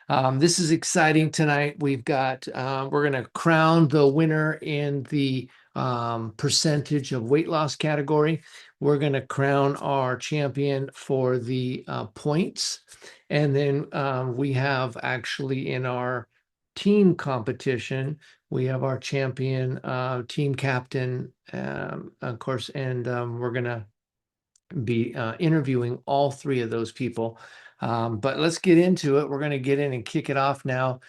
This is exciting tonight. We're going to crown the winner in the percentage of weight loss category. We're going to crown our champion for the points. And then we have actually in our team competition, we have our champion, team captain, of course, and we're going to be interviewing all three of those people. But let's get into it. We're going to get in and kick it off now.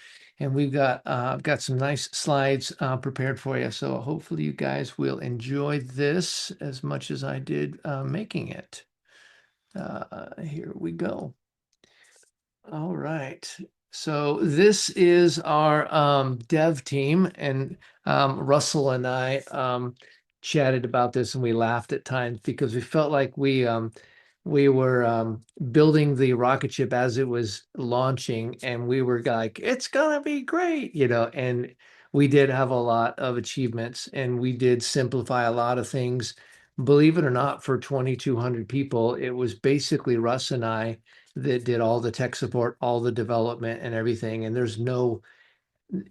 And I've got some nice slides prepared for you. So hopefully you guys will enjoy this as much as I did making it. Here we go. All right. So this is our dev team, and Russell and I chatted about this, and we laughed at times because we felt like we were building the rocket ship as it was launching, and we were like, "It's gonna be great," And we did have a lot of achievements, and we did simplify a lot of things. Believe it or not, for 2,200 people, it was basically Russ and I that did all the tech support, all the development and everything. And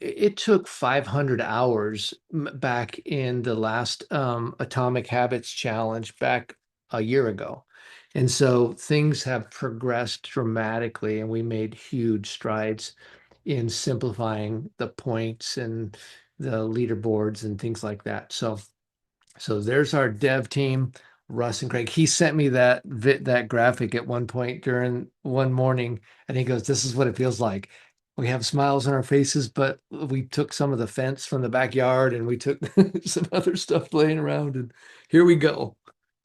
it took 500 hours back in the last Atomic Habits Challenge back a year ago. And so things have progressed dramatically, and we made huge strides in simplifying the points and the leaderboards and things like that. So there's our dev team, Russ and Craig. He sent me that graphic at one point during one morning, and he goes, "This is what it feels like. We have smiles on our faces, but we took some of the fence from the backyard, and we took some other stuff laying around, and here we go."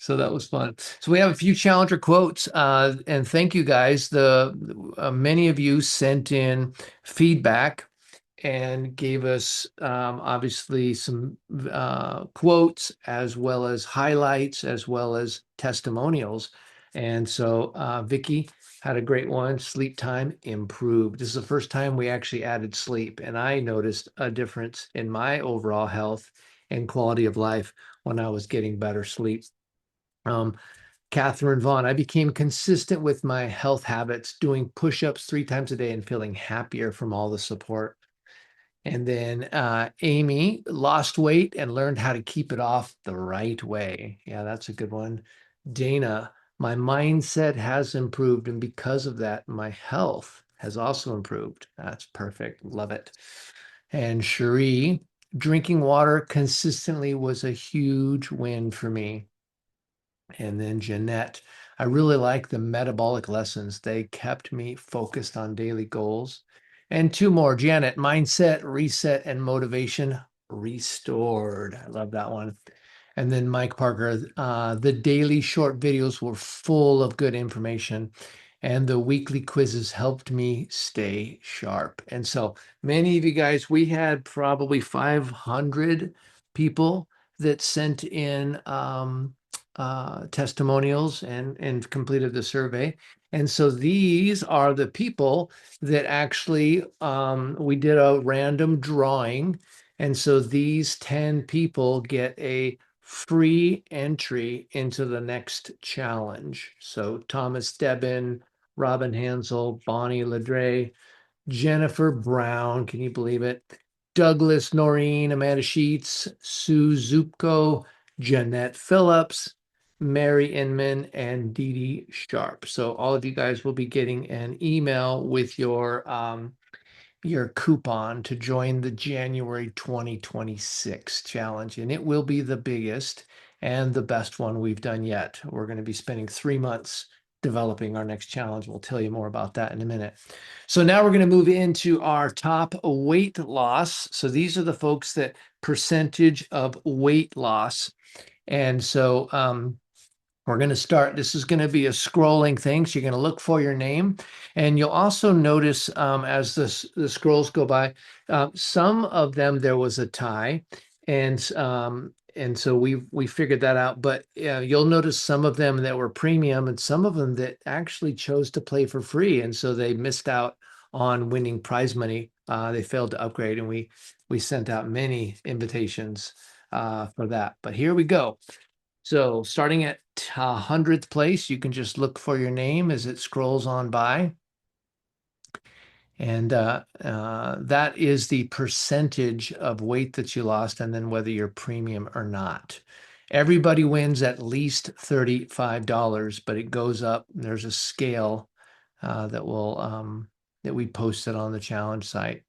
So that was fun. So we have a few challenger quotes, and thank you guys. The many of you sent in feedback and gave us obviously some quotes as well as highlights as well as testimonials. And so Vicky had a great one. Sleep time improved. This is the first time we actually added sleep, and I noticed a difference in my overall health and quality of life when I was getting better sleep. Um, Catherine Vaughn, I became consistent with my health habits, doing push-ups 3 times a day and feeling happier from all the support. And then Amy lost weight and learned how to keep it off the right way. Yeah, that's a good one. Dana, my mindset has improved, and because of that, my health has also improved. That's perfect. Love it. And Cherie, drinking water consistently was a huge win for me. And then Jeanette, I really like the metabolic lessons. They kept me focused on daily goals. And two more, Janet, mindset, reset, and motivation restored. I love that one. And then Mike Parker, the daily short videos were full of good information, and the weekly quizzes helped me stay sharp. And so many of you guys, we had probably 500 people that sent in testimonials and completed the survey. And so these are the people that actually we did a random drawing. And so these 10 people get a free entry into the next challenge. So Thomas Debin, Robin Hansel, Bonnie Ladre, Jennifer Brown, can you believe it? Douglas Noreen, Amanda Sheets, Sue Zupko, Jeanette Phillips, Mary Inman, and Dee Dee Sharp. So all of you guys will be getting an email with your coupon to join the January 2026 challenge, and it will be the biggest and the best one we've done yet. We're going to be spending 3 months developing our next challenge. We'll tell you more about that in a minute. So now we're going to move into our top weight loss. So these are the folks that percentage of weight loss. And so we're going to start. This is going to be a scrolling thing. So you're going to look for your name. And you'll also notice as the scrolls go by, some of them there was a tie. And so we figured that out. But you'll notice some of them that were premium and some of them that actually chose to play for free. And so they missed out on winning prize money. They failed to upgrade, and we sent out many invitations for that. But here we go. So starting at 100th place, you can just look for your name as it scrolls on by. And that is the percentage of weight that you lost, and then whether you're premium or not. Everybody wins at least $35, but it goes up. There's a scale that we posted on the challenge site.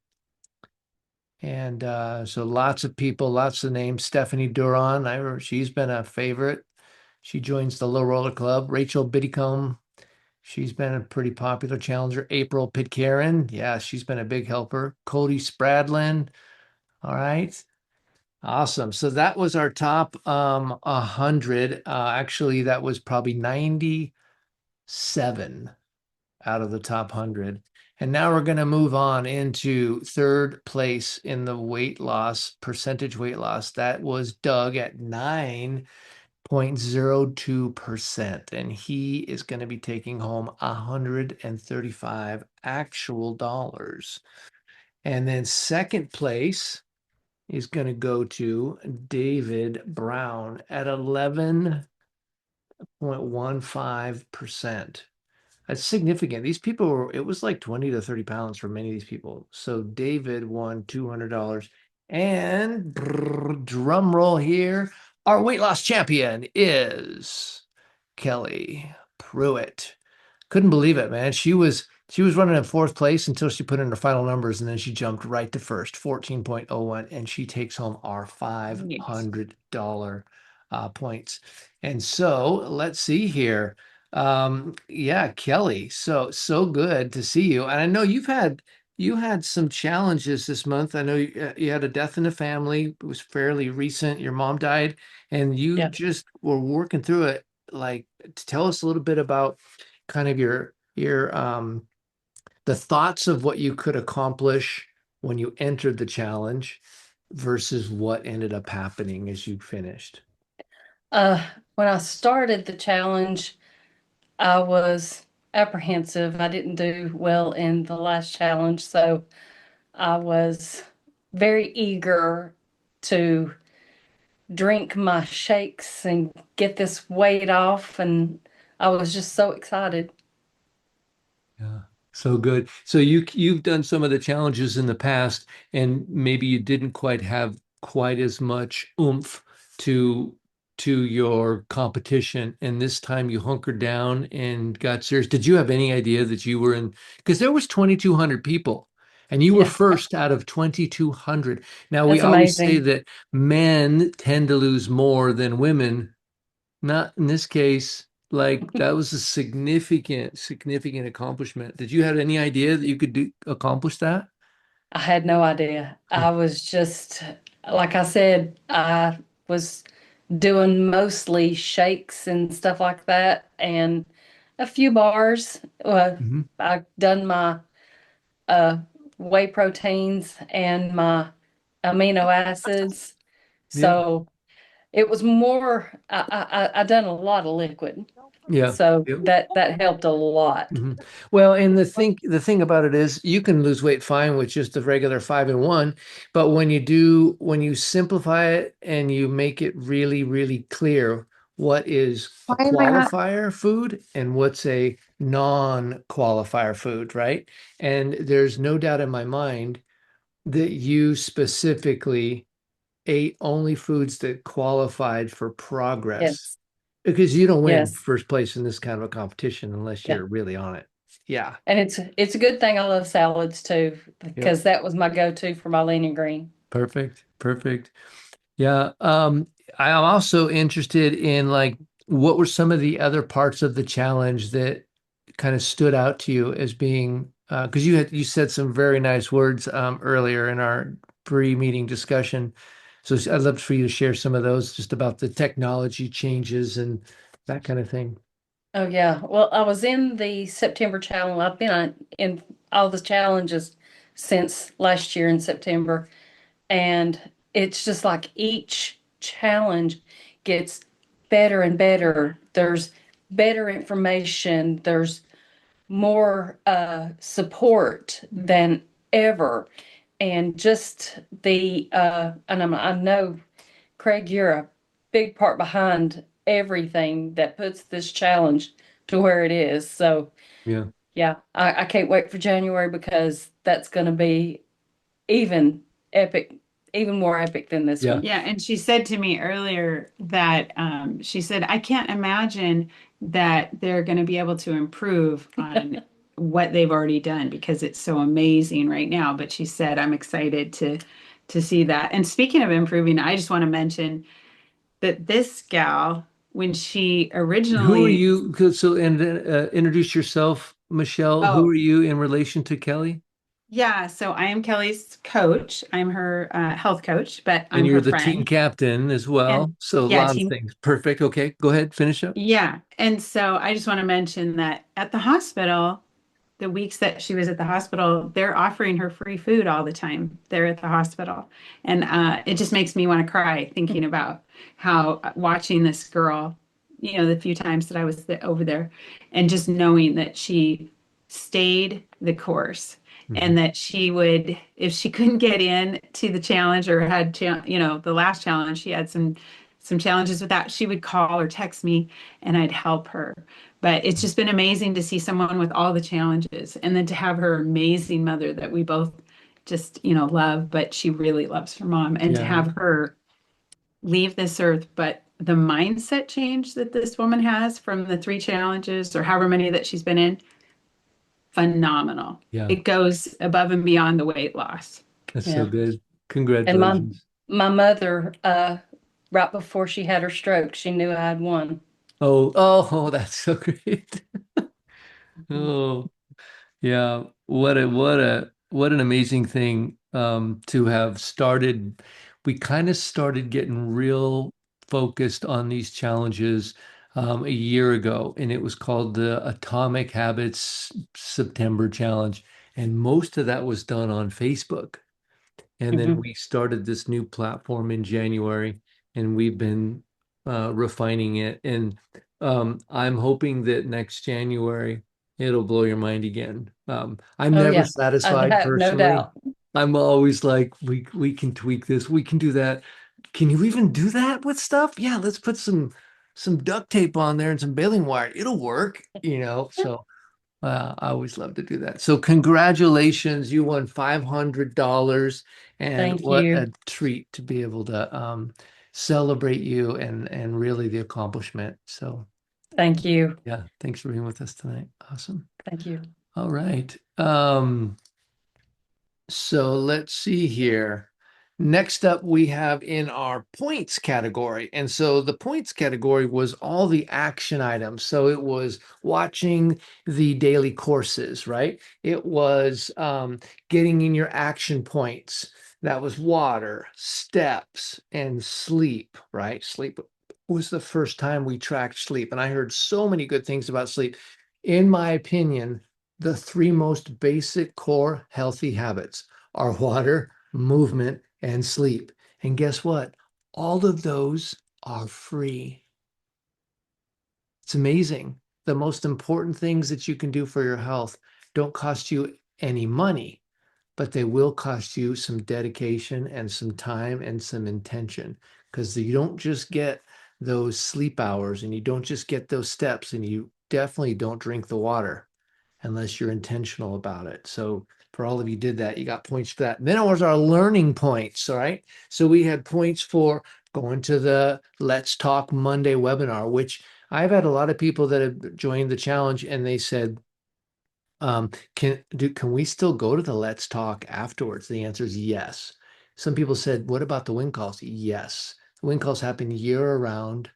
And so lots of people, lots of names. Stephanie Duran, she's been a favorite. She joins the Low Roller Club. Rachel Biddicombe, she's been a pretty popular challenger. April Pitcairn, yeah, she's been a big helper. Cody Spradlin, all right. Awesome. So that was our top 100. Actually, that was probably 97 out of the top 100. And now we're going to move on into third place in the weight loss, percentage weight loss. That was Doug at 9.02%. And he is going to be taking home 135 actual dollars. And then second place is going to go to David Brown at 11.15%. That's significant. These people were, it was like 20 to 30 pounds for many of these people. So David won $200. And drum roll here, our weight loss champion is Kelly Pruitt. Couldn't believe it, man. She was running in fourth place until she put in her final numbers, and then she jumped right to first, 14.01, and she takes home our Yes. $500 points. And so let's see here. Yeah, Kelly, so good to see you. And I know you had some challenges this month. I know you had a death in the family. It was fairly recent. Your mom died, and you Yeah. just were working through it. Like, tell us a little bit about kind of your the thoughts of what you could accomplish when you entered the challenge versus what ended up happening as you finished. Uh, when I started the challenge, I was apprehensive. I didn't do well in the last challenge, so I was very eager to drink my shakes and get this weight off, and I was just so excited. Yeah. So good. So you've done some of the challenges in the past, and maybe you didn't quite have quite as much oomph to to your competition, and this time you hunkered down and got serious. Did you have any idea that you were in? Because there was 2,200 people, and you were Yeah, first out of 2,200. Now we that's always say amazing. that men tend to lose more than women. Not in this case. Like that was a significant accomplishment. Did you have any idea that you could accomplish that? I had no idea. I was just, like I said, I was doing mostly shakes and stuff like that and a few bars. Mhm. I done my uh, whey proteins and my amino acids. Yeah. So it was more, I done a lot of liquid. Yeah. So Yep. that helped a lot. Mhm. Well, and the thing about it is you can lose weight fine with just the regular 5-in-1, but when you simplify it and you make it really, really clear what is a Why am I not? qualifier food and what's a non-qualifier food, right? And there's no doubt in my mind that you specifically ate only foods that qualified for progress Yes, because you don't win yes, first place in this kind of a competition unless yeah. you're really on it. Yeah. And it's a good thing I love salads too, Yep. because that was my go-to for my lean and green. Perfect. Perfect. Yeah. I'm also interested in like what were some of the other parts of the challenge that kind of stood out to you as being because you said some very nice words earlier in our pre-meeting discussion. So I'd love for you to share some of those just about the technology changes and that kind of thing. Oh yeah. Well, I was in the September challenge. I've been in all the challenges since last year in September, and it's just like each challenge gets better and better. There's better information. There's more support than ever. And just I know, Craig, you're a big part behind everything that puts this challenge to where it is. So, Yeah. yeah, I can't wait for January because that's going to be even epic, even more epic than this Yeah. one. Yeah, and she said to me earlier that she said, I can't imagine that they're going to be able to improve on what they've already done because it's so amazing right now. But she said, I'm excited to see that. And speaking of improving, I just want to mention that this gal, when she Who are originally, you? So, and introduce yourself, Michelle. Who oh, are you in relation to Kelly? yeah, so I am Kelly's coach. I'm her health coach, but And I'm you're her the team friend. captain as And well. So, a yeah, lot of team. things. Perfect. Okay. Go ahead. Finish up. Yeah. And so I just want to mention that at the hospital, the weeks that she was at the hospital, they're offering her free food all the time. They're at the hospital. And it just makes me want to cry thinking about how watching this girl, the few times that I was over there, and just knowing that she stayed the course Mhm. and that she would, if she couldn't get in to the challenge or had, the last challenge, she had some challenges with that, she would call or text me and I'd help her. But it's just been amazing to see someone with all the challenges and then to have her amazing mother that we both just, love, but she really loves her mom and to Yeah. have her leave this earth. But the mindset change that this woman has from the three challenges or however many that she's been in, phenomenal. Yeah. It goes above and beyond the weight loss. That's so Yeah. good. And my Congratulations. my mother, right before she had her stroke, she knew I had won. Oh, that's so great. Oh, yeah. What an amazing thing to have started. We kind of started getting real focused on these challenges a year ago, and it was called the Atomic Habits September Challenge. And most of that was done on Facebook. And then Hmm. we started this new platform in January, and we've been refining it. And I'm hoping that next January it'll blow your mind again. I'm Oh never yeah, I satisfied have no personally. doubt. I'm always like, we can tweak this, we can do that. Can you even do that with stuff? Yeah, let's put some duct tape on there and some baling wire. It'll work, So I always love to do that. So congratulations, you won $500, and Thank what you. a treat to be able to celebrate you and really the accomplishment. So Thank you. yeah, thanks for being with us tonight. Awesome. Thank you. All right. So let's see here. Next up, we have in our points category. And so the points category was all the action items. So it was watching the daily courses, right? It was getting in your action points. That was water, steps, and sleep, right? Sleep was the first time we tracked sleep. And I heard so many good things about sleep. In my opinion, the three most basic core healthy habits are water, movement, and sleep. And guess what? All of those are free. It's amazing. The most important things that you can do for your health don't cost you any money, but they will cost you some dedication and some time and some intention because you don't just get those sleep hours and you don't just get those steps and you definitely don't drink the water unless you're intentional about it. So for all of you did that, you got points for that. And then it was our learning points. All right. So we had points for going to the Let's Talk Monday webinar, which I've had a lot of people that have joined the challenge and they said, can we still go to the Let's Talk afterwards? The answer is yes. Some people said, what about the win calls? Yes. The win calls happen year around,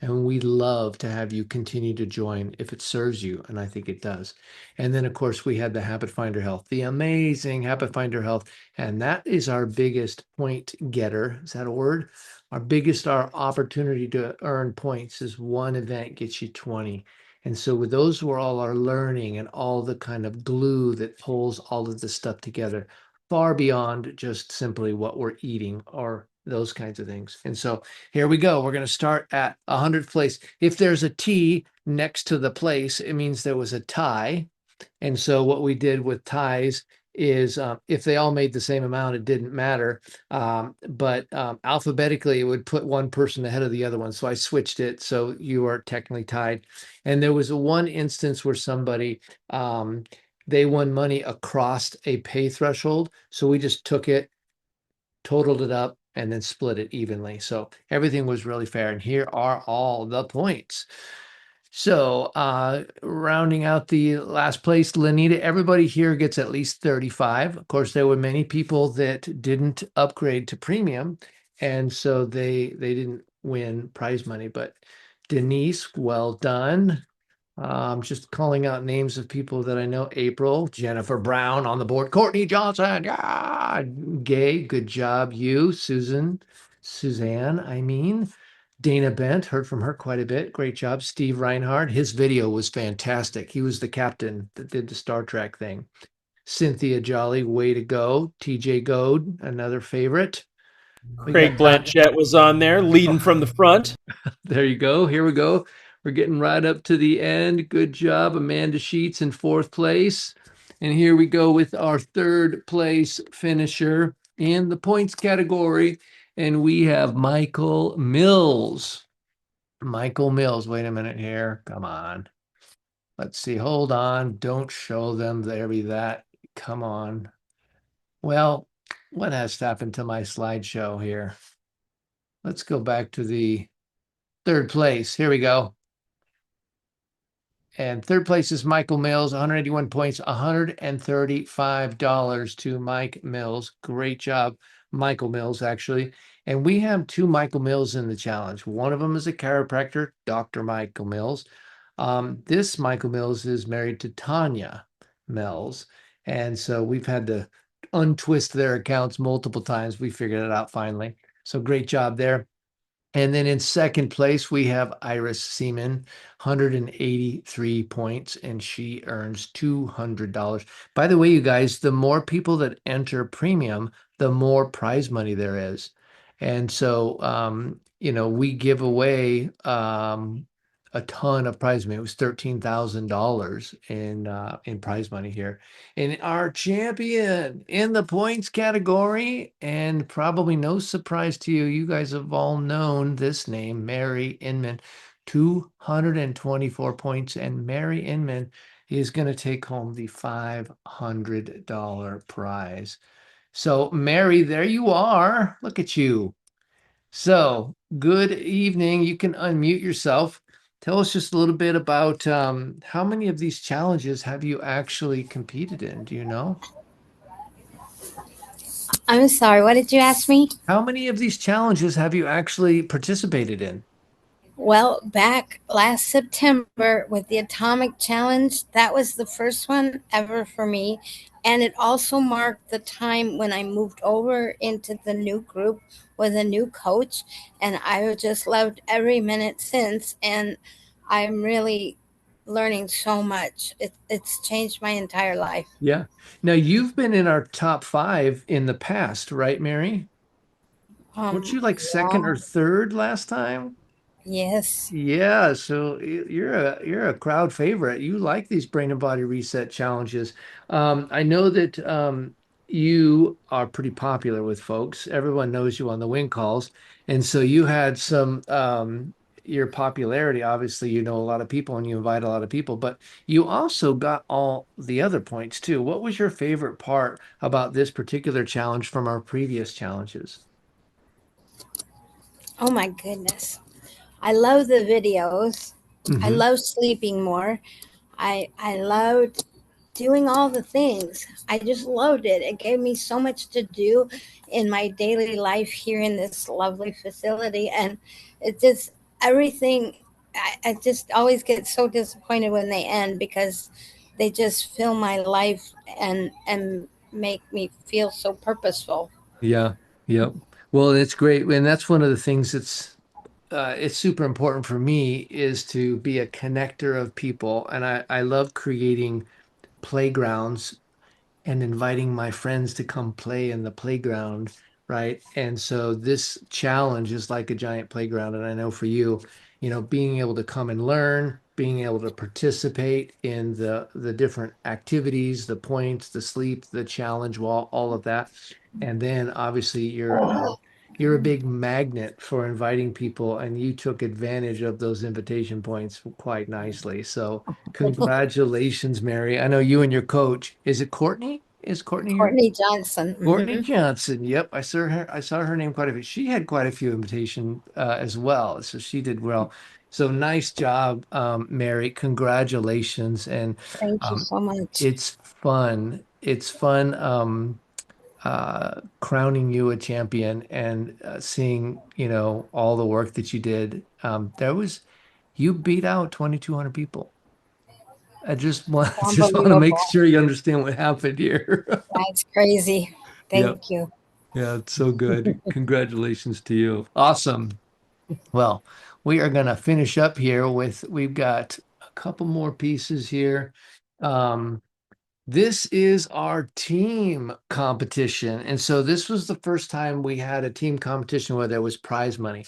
and we'd love to have you continue to join if it serves you, and I think it does. And then, of course, we had the Habit Finder Health, the amazing Habit Finder Health, and that is our biggest point getter. Is that a word? Our opportunity to earn points is one event gets you 20. And so with those were all our learning and all the kind of glue that pulls all of this stuff together, far beyond just simply what we're eating or those kinds of things. And so here we go. We're going to start at 100th place. If there's a T next to the place, it means there was a tie. And so what we did with ties is if they all made the same amount, it didn't matter. But alphabetically, it would put one person ahead of the other one. So I switched it. So you are technically tied. And there was one instance where somebody they won money across a pay threshold. So we just took it, totaled it up, and then split it evenly. So everything was really fair. And here are all the points. So rounding out the last place, Lanita, everybody here gets at least 35. Of course, there were many people that didn't upgrade to premium, and so they didn't win prize money. But Denise, well done. Just calling out names of people that I know. April, Jennifer Brown on the board. Courtney Johnson, yeah. Gay, good job. You, Suzanne, I mean. Dana Bent, heard from her quite a bit. Great job. Steve Reinhardt, his video was fantastic. He was the captain that did the Star Trek thing. Cynthia Jolly, way to go. TJ Goad, another favorite. We got Craig Blanchett was on there, leading from the front. There you go. Here we go. We're getting right up to the end. Good job, Amanda Sheets in fourth place. And here we go with our third place finisher in the points category. And we have Michael Mills. Michael Mills. Wait a minute here. Come on. Let's see. Hold on. Don't show them. There be that. Come on. Well, what has happened to my slideshow here? Let's go back to the third place. Here we go. And third place is Michael Mills, 181 points, $135 to Mike Mills. Great job, Michael Mills, actually. And we have two Michael Mills in the challenge. One of them is a chiropractor, Dr. Michael Mills. This Michael Mills is married to Tanya Mills. And so we've had to untwist their accounts multiple times. We figured it out finally. So great job there. And then in second place, we have Iris Seaman, 183 points, and she earns $200. By the way, you guys, the more people that enter premium, the more prize money there is. And so, we give away a ton of prize money. It was $13,000 in prize money here. And our champion in the points category, and probably no surprise to you, you guys have all known this name, Mary Inman, 224 points. And Mary Inman is going to take home the $500 prize. So, Mary, there you are. Look at you. So, good evening. You can unmute yourself. Tell us just a little bit about how many of these challenges have you actually competed in? Do you know? I'm sorry, what did you ask me? How many of these challenges have you actually participated in? Well, back last September with the Atomic Challenge, that was the first one ever for me. And it also marked the time when I moved over into the new group with a new coach. And I've just loved every minute since. And I'm really learning so much. It's changed my entire life. Yeah. Now, you've been in our top 5 in the past, right, Mary? Weren't you like second or Yeah, third last time? yes. Yeah, so you're a crowd favorite. You like these brain and body reset challenges. I know that you are pretty popular with folks. Everyone knows you on the wing calls, and so you had some your popularity. Obviously, you know a lot of people and you invite a lot of people, but you also got all the other points too. What was your favorite part about this particular challenge from our previous challenges? Oh my goodness. I love the videos. I Hmm. love sleeping more. I loved doing all the things. I just loved it. It gave me so much to do in my daily life here in this lovely facility. And it just, everything, I just always get so disappointed when they end because they just fill my life and make me feel so purposeful. Yeah. Yep. Well, it's great, and that's one of the things that's it's super important for me is to be a connector of people. And I love creating playgrounds and inviting my friends to come play in the playground, right? And so this challenge is like a giant playground. And I know for you, being able to come and learn, being able to participate in the different activities, the points, the sleep, the challenge wall, all of that. And then obviously you're you're a big magnet for inviting people, and you took advantage of those invitation points quite nicely. So congratulations, Mary. I know you and your coach, is it Courtney? Is Courtney your Courtney Johnson. Courtney Johnson? Yep, I saw her name quite a bit. She had quite a few invitation as well, so she did well. So nice job, Mary. Congratulations, and Thank you um, so much. it's fun. It's fun. Crowning you a champion and seeing, all the work that you did. You beat out 2,200 people. Just want to make Unbelievable. sure you understand what happened here. That's crazy. Yeah. Thank you. Yeah, it's so good. Congratulations to you. Awesome. Well, we are going to finish up here we've got a couple more pieces here. Um, This is our team competition. And so this was the first time we had a team competition where there was prize money.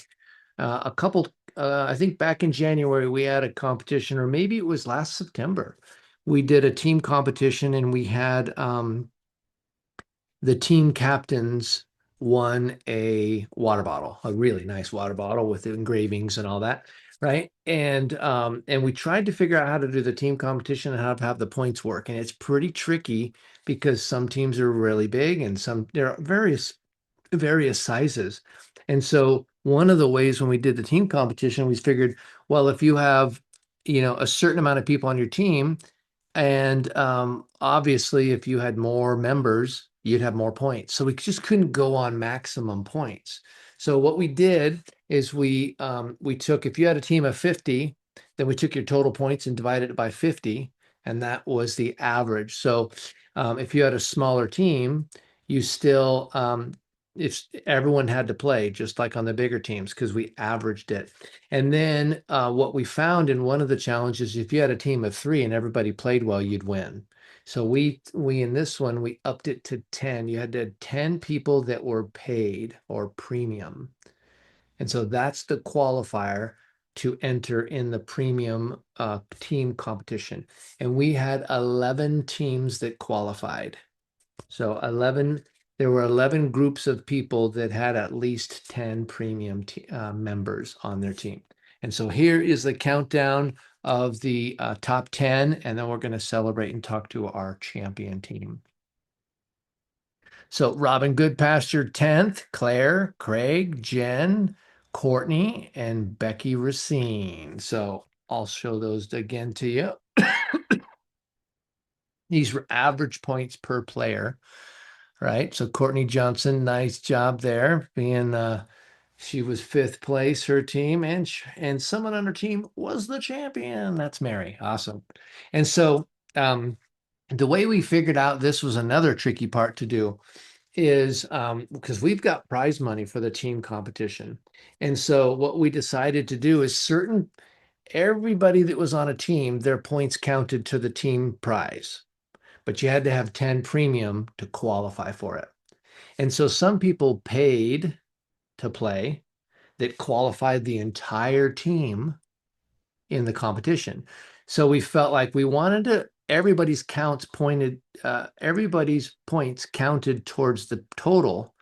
I think back in January, we had a competition, or maybe it was last September. We did a team competition and we had the team captains won a water bottle, a really nice water bottle with engravings and all that, right? And we tried to figure out how to do the team competition and how to have the points work. And it's pretty tricky because some teams are really big and there are various sizes. And so one of the ways when we did the team competition, we figured, well, if you have, a certain amount of people on your team, and obviously, if you had more members, you'd have more points. So we just couldn't go on maximum points. So what we did is we took, if you had a team of 50, then we took your total points and divided it by 50, and that was the average. So if you had a smaller team, you still if everyone had to play just like on the bigger teams because we averaged it. And then what we found in one of the challenges, if you had a team of 3 and everybody played well, you'd win. So we in this one, we upped it to 10. You had to have 10 people that were paid or premium. And so that's the qualifier to enter in the premium team competition. And we had 11 teams that qualified. So there were 11 groups of people that had at least 10 premium members on their team. And so here is the countdown of the top 10, and then we're going to celebrate and talk to our champion team. So Robin Goodpasture 10th, Claire, Craig, Jen, Courtney, and Becky Racine. So I'll show those again to you. These were average points per player. Right. So Courtney Johnson, nice job there being she was 5th place, her team, and someone on her team was the champion. That's Mary. Awesome. And so the way we figured out this was another tricky part to do is because we've got prize money for the team competition. And so what we decided to do is everybody that was on a team, their points counted to the team prize, but you had to have 10 premium to qualify for it. And so some people paid to play that qualified the entire team in the competition. So we felt like we wanted everybody's points counted towards the total.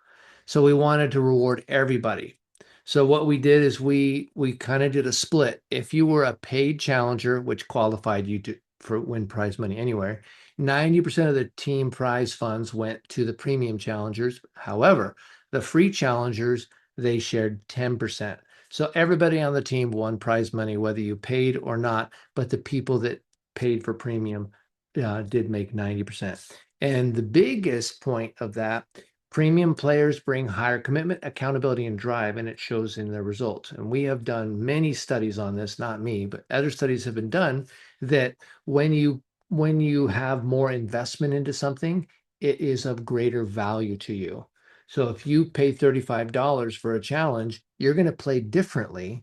So we wanted to reward everybody. So what we did is we kind of did a split. If you were a paid challenger, which qualified you for win prize money anywhere, 90% of the team prize funds went to the premium challengers. However, the free challengers, they shared 10%. So everybody on the team won prize money, whether you paid or not, but the people that paid for premium did make 90%. And the biggest point of that, premium players bring higher commitment, accountability, and drive, and it shows in their results. And we have done many studies on this, not me, but other studies have been done that when you have more investment into something, it is of greater value to you. So if you pay $35 for a challenge, you're going to play differently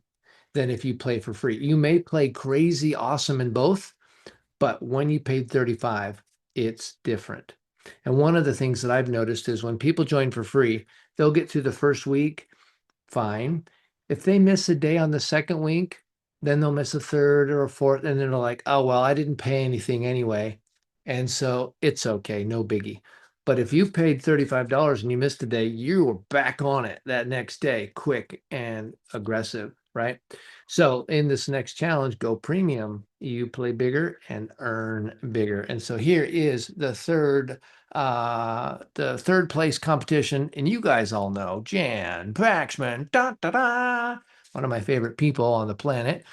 than if you play for free. You may play crazy awesome in both, but when you paid 35, it's different. And one of the things that I've noticed is when people join for free, they'll get through the first week, fine. If they miss a day on the second week, then they'll miss a third or a fourth, and then they're like, oh, well, I didn't pay anything anyway. And so it's okay, no biggie. But if you paid $35 and you missed a day, you were back on it that next day, quick and aggressive, right? So in this next challenge, go premium, you play bigger and earn bigger. And so here is the third place competition. And you guys all know Jan Paxman, one of my favorite people on the planet.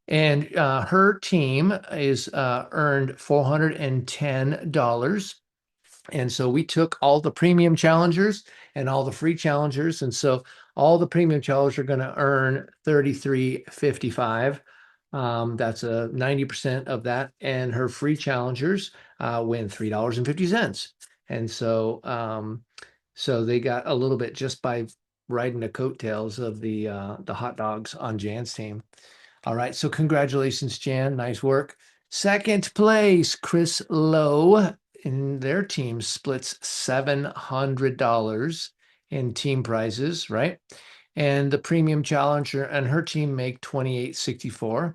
And her team is earned $410. And so we took all the premium challengers and all the free challengers. And so all the premium challengers are going to earn 33.55. That's a 90% of that. And her free challengers win $3.50. And so they got a little bit just by riding the coattails of the hot dogs on Jan's team. All right. So congratulations, Jan. Nice work. Second place, Chris Lowe, and their team splits $700 in team prizes, right? And the premium challenger and her team make 28.64.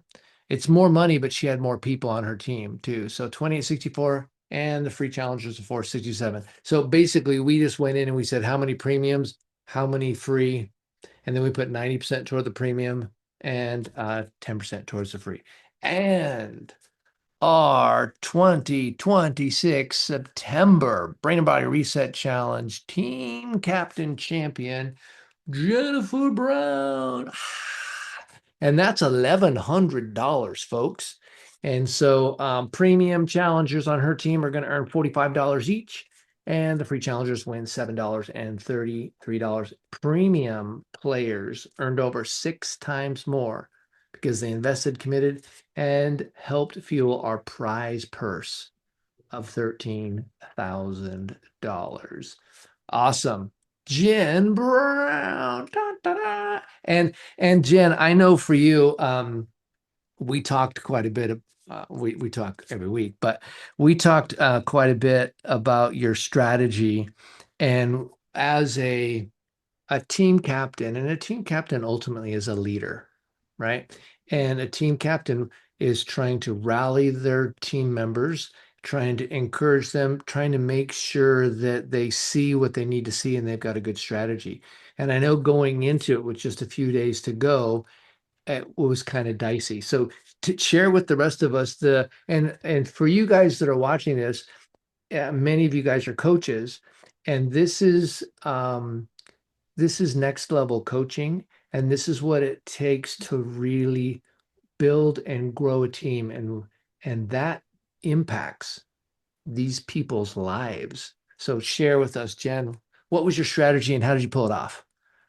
It's more money, but she had more people on her team too. So 28.64 and the free challengers are 467. So basically we just went in and we said how many premiums, how many free, and then we put 90% toward the premium and 10% towards the free. And our 2026 September Brain and Body Reset Challenge Team Captain Champion, Jennifer Brown. And that's $1,100, folks. And so premium challengers on her team are going to earn $45 each. And the free challengers win $7.33. Premium players earned over 6 times more because they invested, committed, and helped fuel our prize purse of $13,000. Awesome. Jen Brown. Da, da, da. And Jen, I know for you, we talked quite a bit. We talk every week, but we talked quite a bit about your strategy, and as a team captain, and a team captain ultimately is a leader, right? And a team captain is trying to rally their team members, trying to encourage them, trying to make sure that they see what they need to see and they've got a good strategy. And I know going into it with just a few days to go, it was kind of dicey. So to share with the rest of us and for you guys that are watching this, many of you guys are coaches, and this is next level coaching, and this is what it takes to really build and grow a team, and that impacts these people's lives. So share with us, Jen, what was your strategy and how did you pull it off?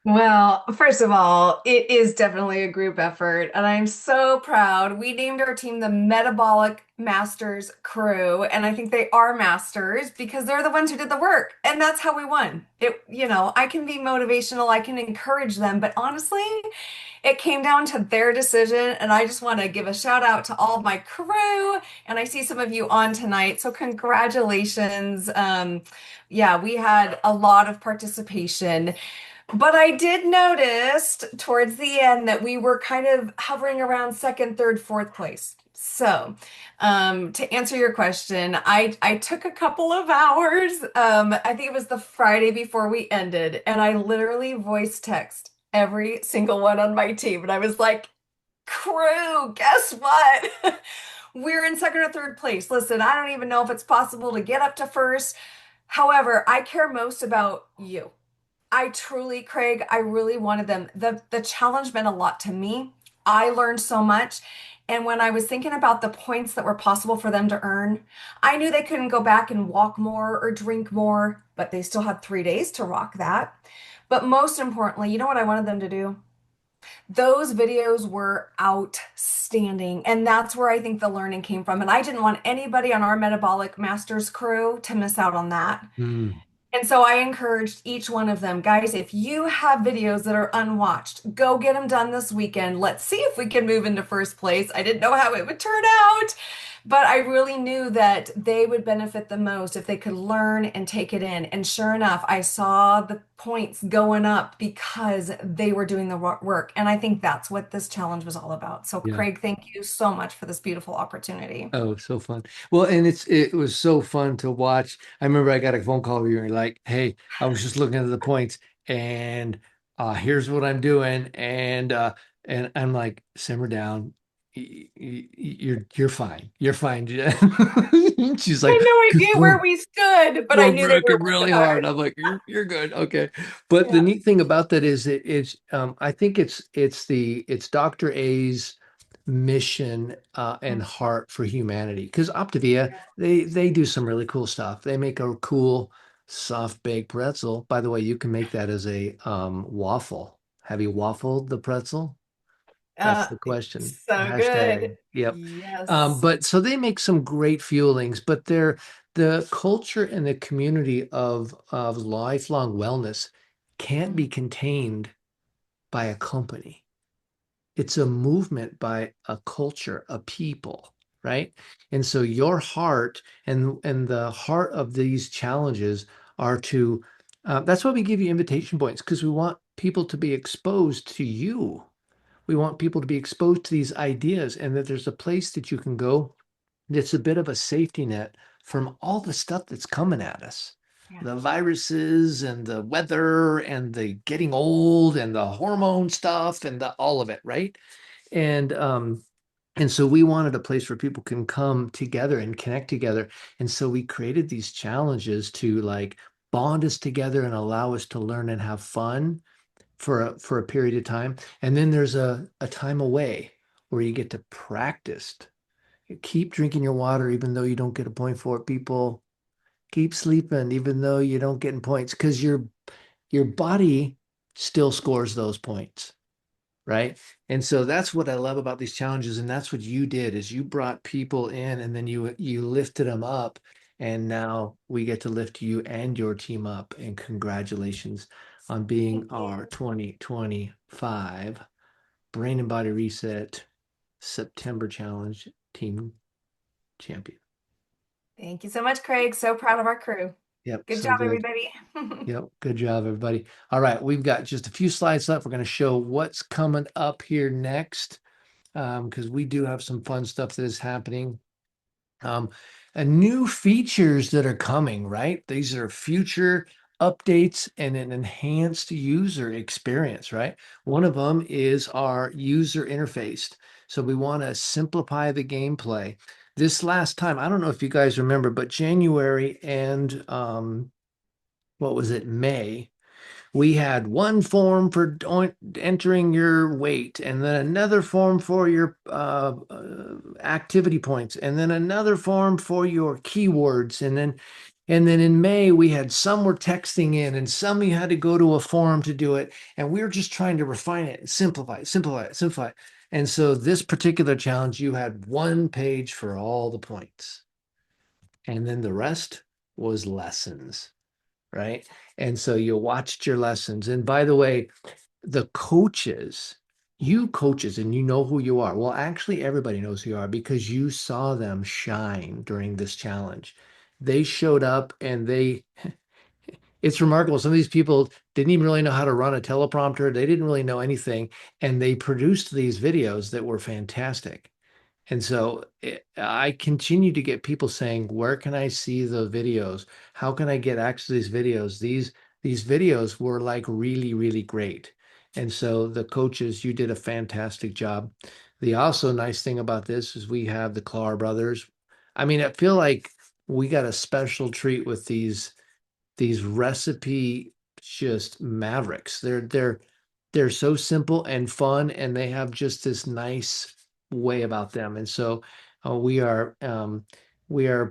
Well, first of all, it is definitely a group effort, and I'm so proud. We named our team the Metabolic Masters Crew, and I think they are masters because they're the ones who did the work, and that's how we won. I can be motivational, I can encourage them, but honestly, it came down to their decision, and I just want to give a shout out to all of my crew, and I see some of you on tonight, so congratulations. Yeah, we had a lot of participation. But I did notice towards the end that we were kind of hovering around second, third, fourth place. So, to answer your question, I took a couple of hours. I think it was the Friday before we ended, and I literally voice text every single one on my team. And I was like, crew, guess what? We're in second or third place. Listen, I don't even know if it's possible to get up to first. However, I care most about you. I truly, Craig, I really wanted them. The challenge meant a lot to me. I learned so much. And when I was thinking about the points that were possible for them to earn, I knew they couldn't go back and walk more or drink more, but they still had 3 days to rock that. But most importantly, you know what I wanted them to do? Those videos were outstanding. And that's where I think the learning came from. And I didn't want anybody on our Metabolic Masters crew to miss out on that. Mm. And so I encouraged each one of them, guys, if you have videos that are unwatched, go get them done this weekend. Let's see if we can move into first place. I didn't know how it would turn out, But I really knew that they would benefit the most if they could learn and take it in. And sure enough, I saw the points going up because they were doing the work. And I think that's what this challenge was all about. So, Yeah. Craig, thank you so much for this beautiful opportunity. Oh, so fun. Well, and it was so fun to watch. I remember I got a phone call where you were like, "Hey, I was just looking at the points and here's what I'm doing." And I'm like, "Simmer down. You're fine. You're fine." She's I like, had no "'Cause idea where we stood, but I we're knew they were working really working hard." hard. I'm like, "You're good. Okay." But the Yeah. neat thing about that is I think it's Dr. A's mission and heart for humanity. Because Optavia, they do some really cool stuff. They make a cool soft baked pretzel. By the way, you can make that as a waffle. Have you waffled the pretzel? That's Uh, the question. so good. Hashtag. Yep. Yes. But so they make some great fuelings, but they're the culture and the community of lifelong wellness can't be contained by a company. It's a movement by a culture, a people, right? And so your heart and the heart of these challenges are to that's why we give you invitation points, because we want people to be exposed to you. We want people to be exposed to these ideas, and that there's a place that you can go that's a bit of a safety net from all the stuff that's coming at us. Yeah. The viruses and the weather and the getting old and the hormone stuff and all of it, right? And and so we wanted a place where people can come together and connect together. And so we created these challenges to like bond us together and allow us to learn and have fun for a period of time. And then there's a time away where you get to practice. Keep drinking your water even though you don't get a point for it. People keep sleeping even though you don't get points, because your body still scores those points, right? And so that's what I love about these challenges, and that's what you did is you brought people in and then you lifted them up, and now we get to lift you and your team up, and congratulations on being Thank our you. 2025 Brain and Body Reset September Challenge team champion. Thank you so much, Craig. So proud of our crew. Yep, Good so job, good. everybody. Yep, good job, everybody. All right, we've got just a few slides left. We're going to show what's coming up here next, because we do have some fun stuff that is happening. Um, and new features that are coming, right? These are future updates and an enhanced user experience, right? One of them is our user interface. So we want to simplify the gameplay. This last time, I don't know if you guys remember, but January and what was it, May, we had one form for entering your weight, and then another form for your activity points, and then another form for your keywords, and then in May we had some were texting in, and some you had to go to a forum to do it, and we were just trying to refine it, and simplify it, simplify it, simplify it. And so this particular challenge, you had one page for all the points, and then the rest was lessons, right? And so you watched your lessons. And by the way, the coaches, you coaches, and you know who you are. Well, actually, everybody knows who you are because you saw them shine during this challenge. They showed up and it's remarkable. Some of these people didn't even really know how to run a teleprompter. They didn't really know anything. And they produced these videos that were fantastic. And so I continue to get people saying, "Where can I see the videos? How can I get access to these videos?" These videos were like really, really great. And so the coaches, you did a fantastic job. The also nice thing about this is we have the Clar brothers. I mean, I feel like we got a special treat with these recipe just mavericks. They're so simple and fun, and they have just this nice way about them. And so we are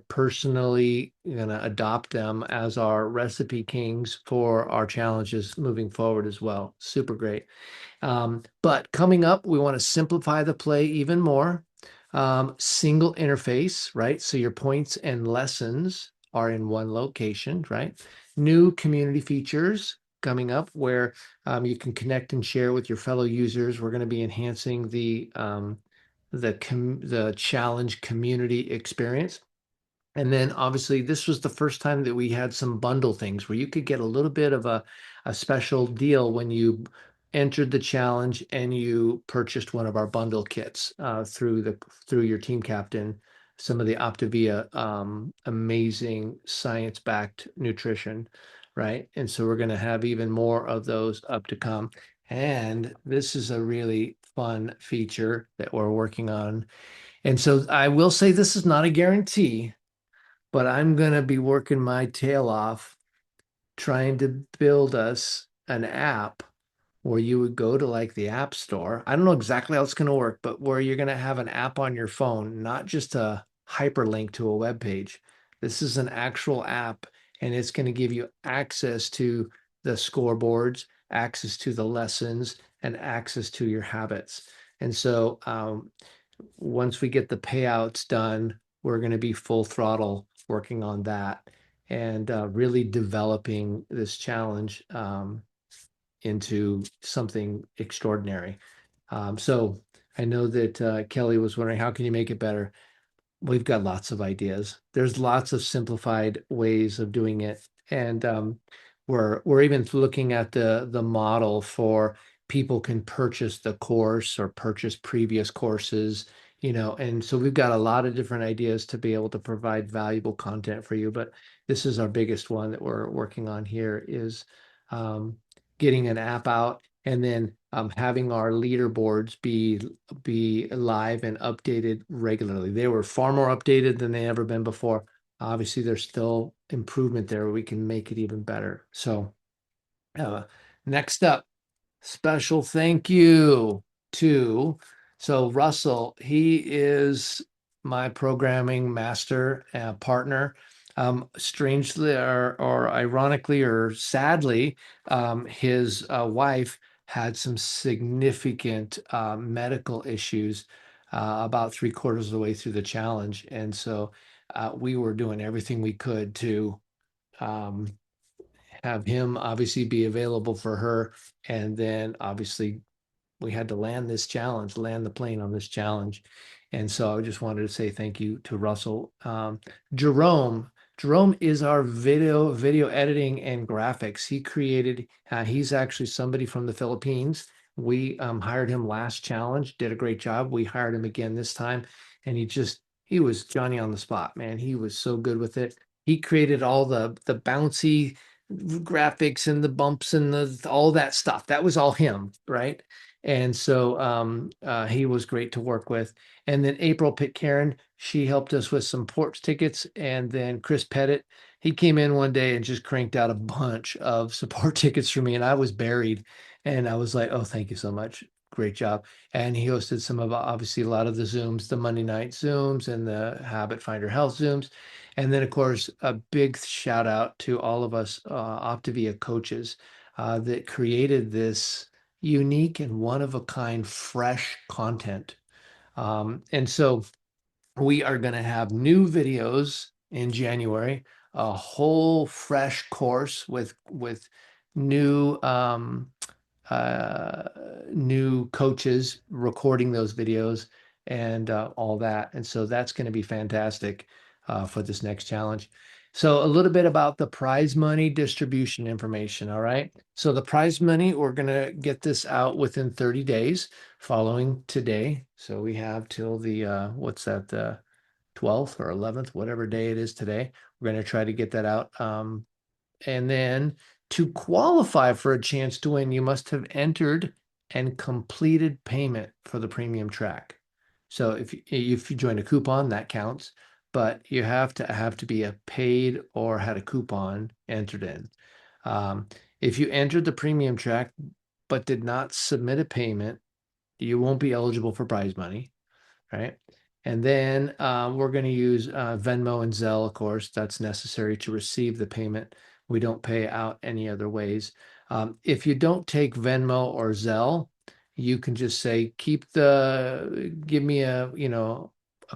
personally gonna adopt them as our recipe kings for our challenges moving forward as well. Super great. But coming up, we want to simplify the play even more. Single interface, right? So your points and lessons are in one location, right? New community features coming up where you can connect and share with your fellow users. We're going to be enhancing the challenge community experience. And then obviously this was the first time that we had some bundle things where you could get a little bit of a special deal when you entered the challenge and you purchased one of our bundle kits through your team captain, some of the Optavia amazing science-backed nutrition, right? And so we're going to have even more of those up to come. And this is a really fun feature that we're working on. And so I will say this is not a guarantee, but I'm going to be working my tail off trying to build us an app where you would go to like the App Store. I don't know exactly how it's going to work, but where you're going to have an app on your phone, not just a hyperlink to a web page. This is an actual app, and it's going to give you access to the scoreboards, access to the lessons, and access to your habits. And so once we get the payouts done, we're going to be full throttle working on that and really developing this challenge into something extraordinary. So I know that Kelly was wondering, how can you make it better? We've got lots of ideas. There's lots of simplified ways of doing it. And we're even looking at the model for people can purchase the course or purchase previous courses, and so we've got a lot of different ideas to be able to provide valuable content for you. But this is our biggest one that we're working on here is um, getting an app out and then having our leaderboards be live and updated regularly. They were far more updated than they ever been before. Obviously, there's still improvement there. We can make it even better. So uh, next up, special thank you to Russell. He is my programming master partner. Strangely or ironically or sadly, his wife had some significant medical issues about 3/4 of the way through the challenge. And so we were doing everything we could to um, have him obviously be available for her. And then obviously we had to land the plane on this challenge. And so I just wanted to say thank you to Russell. Jerome. Jerome is our video editing and graphics. He's actually somebody from the Philippines. We hired him last challenge, did a great job. We hired him again this time, and he was Johnny on the spot, man. He was so good with it. He created all the bouncy graphics and the bumps and all that stuff. That was all him, right? And so he was great to work with. And then April Pitcairn, she helped us with some porch tickets. And then Chris Pettit, he came in one day and just cranked out a bunch of support tickets for me. And I was buried. And I was like, oh, thank you so much. Great job. And he hosted some of, obviously, a lot of the Zooms, the Monday night Zooms and the Habit Finder Health Zooms. And then, of course, a big shout out to all of us Optavia coaches that created this unique and one of a kind, fresh content. And so we are going to have new videos in January, a whole fresh course with new new coaches recording those videos and all that. And so that's going to be fantastic for this next challenge. So a little bit about the prize money distribution information. All right. So the prize money, we're going to get this out within 30 days following today. So we have till the, what's that, the 12th or 11th, whatever day it is today. We're going to try to get that out. And then to qualify for a chance to win, you must have entered and completed payment for the premium track. So if you join a coupon, that counts, but you have to be a paid or had a coupon entered in. If you entered the premium track but did not submit a payment, you won't be eligible for prize money, right? And then we're going to use Venmo and Zelle, of course. That's necessary to receive the payment. We don't pay out any other ways. If you don't take Venmo or Zelle, you can just say, give me a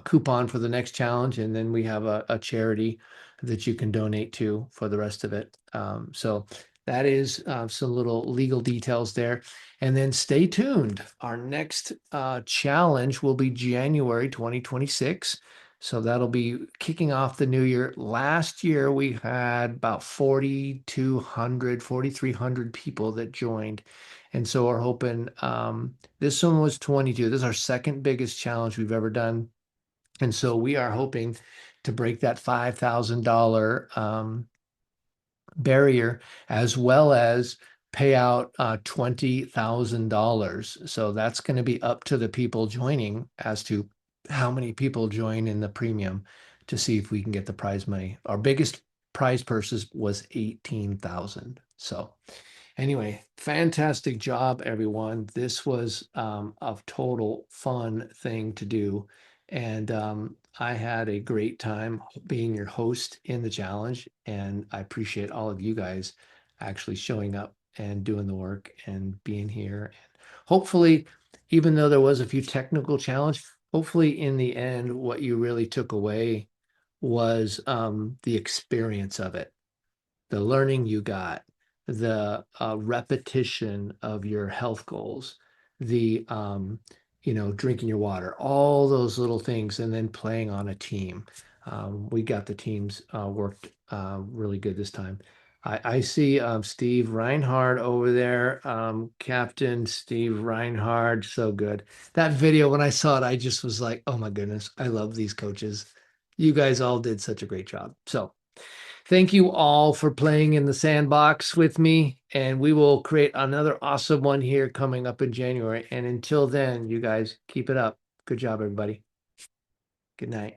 coupon for the next challenge, and then we have a charity that you can donate to for the rest of it. So that is some little legal details there. And then stay tuned. Our next challenge will be January 2026. So that'll be kicking off the new year. Last year, we had about 4,200, 4,300 people that joined. And so we're hoping this one was 22. This is our second biggest challenge we've ever done. And so we are hoping to break that $5,000 barrier, as well as pay out $20,000. So that's going to be up to the people joining as to how many people join in the premium to see if we can get the prize money. Our biggest prize purses was 18,000. So anyway, fantastic job, everyone. This was a total fun thing to do. And I had a great time being your host in the challenge. And I appreciate all of you guys actually showing up and doing the work and being here. And hopefully, even though there was a few technical challenge, hopefully in the end, what you really took away was the experience of it, the learning you got, the repetition of your health goals, the drinking your water, all those little things, and then playing on a team. We got the teams worked really good this time. I see Steve Reinhard over there, Captain Steve Reinhard, so good. That video, when I saw it, I just was like, oh my goodness, I love these coaches. You guys all did such a great job. So thank you all for playing in the sandbox with me, and we will create another awesome one here coming up in January. And until then, you guys keep it up. Good job, everybody. Good night.